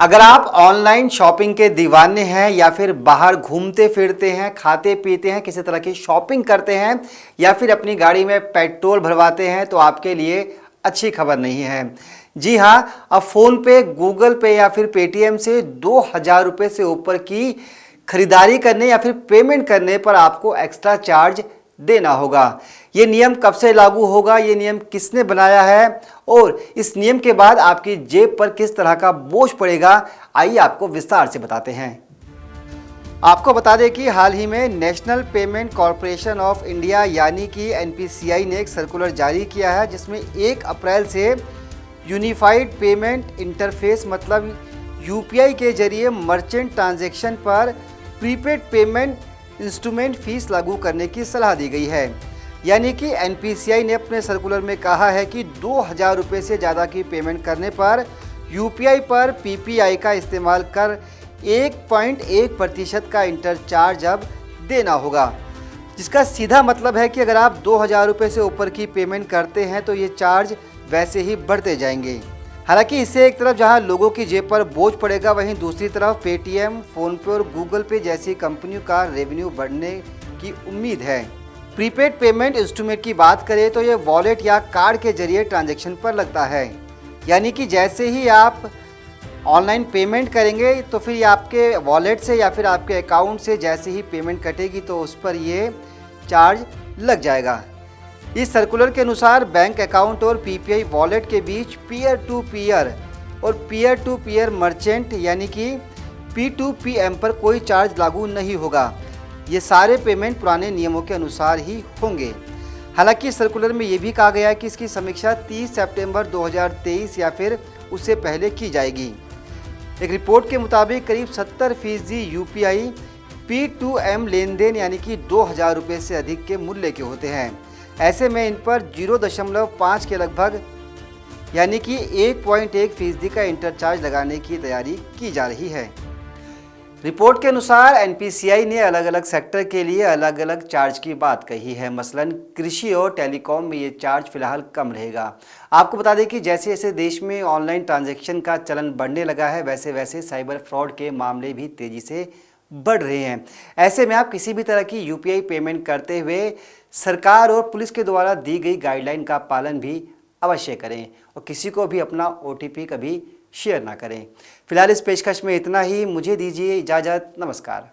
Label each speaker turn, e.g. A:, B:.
A: अगर आप online shopping के दीवाने हैं या फिर बाहर घूमते फिरते हैं, खाते पीते हैं, किसी तरह की शॉपिंग करते हैं या फिर अपनी गाड़ी में पेट्रोल भरवाते हैं तो आपके लिए अच्छी खबर नहीं है। जी हाँ, अब फ़ोन पे, गूगल पे या फिर पेटीएम से 2000 रुपये से ऊपर की खरीदारी करने या फिर पेमेंट करने पर आपको एक्स्ट्रा चार्ज देना होगा। ये नियम कब से लागू होगा, ये नियम किसने बनाया है और इस नियम के बाद आपकी जेब पर किस तरह का बोझ पड़ेगा, आइए आपको विस्तार से बताते हैं। आपको बता दें कि हाल ही में national payment corporation of India यानी कि एनपीसीआई ने एक सर्कुलर जारी किया है जिसमें 1 अप्रैल से यूनिफाइड पेमेंट इंटरफेस मतलब यूपीआई के जरिए मर्चेंट ट्रांजैक्शन पर प्रीपेड पेमेंट इंस्ट्रूमेंट फीस लागू करने की सलाह दी गई है। यानी कि एनपीसीआई ने अपने सर्कुलर में कहा है कि 2000 रुपये से ज़्यादा की पेमेंट करने पर यूपीआई पर पीपीआई का इस्तेमाल कर 1.1% का इंटरचार्ज अब देना होगा, जिसका सीधा मतलब है कि अगर आप 2000 रुपये से ऊपर की पेमेंट करते हैं तो ये चार्ज वैसे ही बढ़ते जाएंगे। हालांकि इससे एक तरफ जहां लोगों की जेब पर बोझ पड़ेगा, वहीं दूसरी तरफ पेटीएम, फ़ोनपे और गूगल पे जैसी कंपनियों का रेवेन्यू बढ़ने की उम्मीद है। प्रीपेड पेमेंट इंस्ट्रूमेंट की बात करें तो ये वॉलेट या कार्ड के जरिए ट्रांजैक्शन पर लगता है। यानी कि जैसे ही आप ऑनलाइन पेमेंट करेंगे तो फिर ये आपके वॉलेट से या फिर आपके अकाउंट से जैसे ही पेमेंट कटेगी तो उस पर ये चार्ज लग जाएगा। इस सर्कुलर के अनुसार बैंक अकाउंट और पीपीआई वॉलेट के बीच पीयर टू पीयर और पीयर टू पीयर मर्चेंट यानी कि P2PM पर कोई चार्ज लागू नहीं होगा। ये सारे पेमेंट पुराने नियमों के अनुसार ही होंगे। हालांकि सर्कुलर में ये भी कहा गया है कि इसकी समीक्षा 30 सितंबर 2023 या फिर उससे पहले की जाएगी। एक रिपोर्ट के मुताबिक करीब 70% यूपीआई P2M लेन देन यानी कि 2000 रुपये से अधिक के मूल्य के होते हैं। ऐसे में इन पर 0.5 के लगभग यानी कि 1.1% का इंटरचार्ज लगाने की तैयारी की जा रही है। रिपोर्ट के अनुसार एनपीसीआई ने अलग अलग सेक्टर के लिए अलग अलग चार्ज की बात कही है। मसलन कृषि और टेलीकॉम में ये चार्ज फिलहाल कम रहेगा। आपको बता दें कि जैसे जैसे देश में ऑनलाइन ट्रांजैक्शन का चलन बढ़ने लगा है, वैसे वैसे साइबर फ्रॉड के मामले भी तेज़ी से बढ़ रहे हैं। ऐसे में आप किसी भी तरह की यूपीआई पेमेंट करते हुए सरकार और पुलिस के द्वारा दी गई गाइडलाइन का पालन भी अवश्य करें और किसी को भी अपना ओटीपी कभी शेयर ना करें। फिलहाल इस पेशकश में इतना ही। मुझे दीजिए इजाज़त। नमस्कार।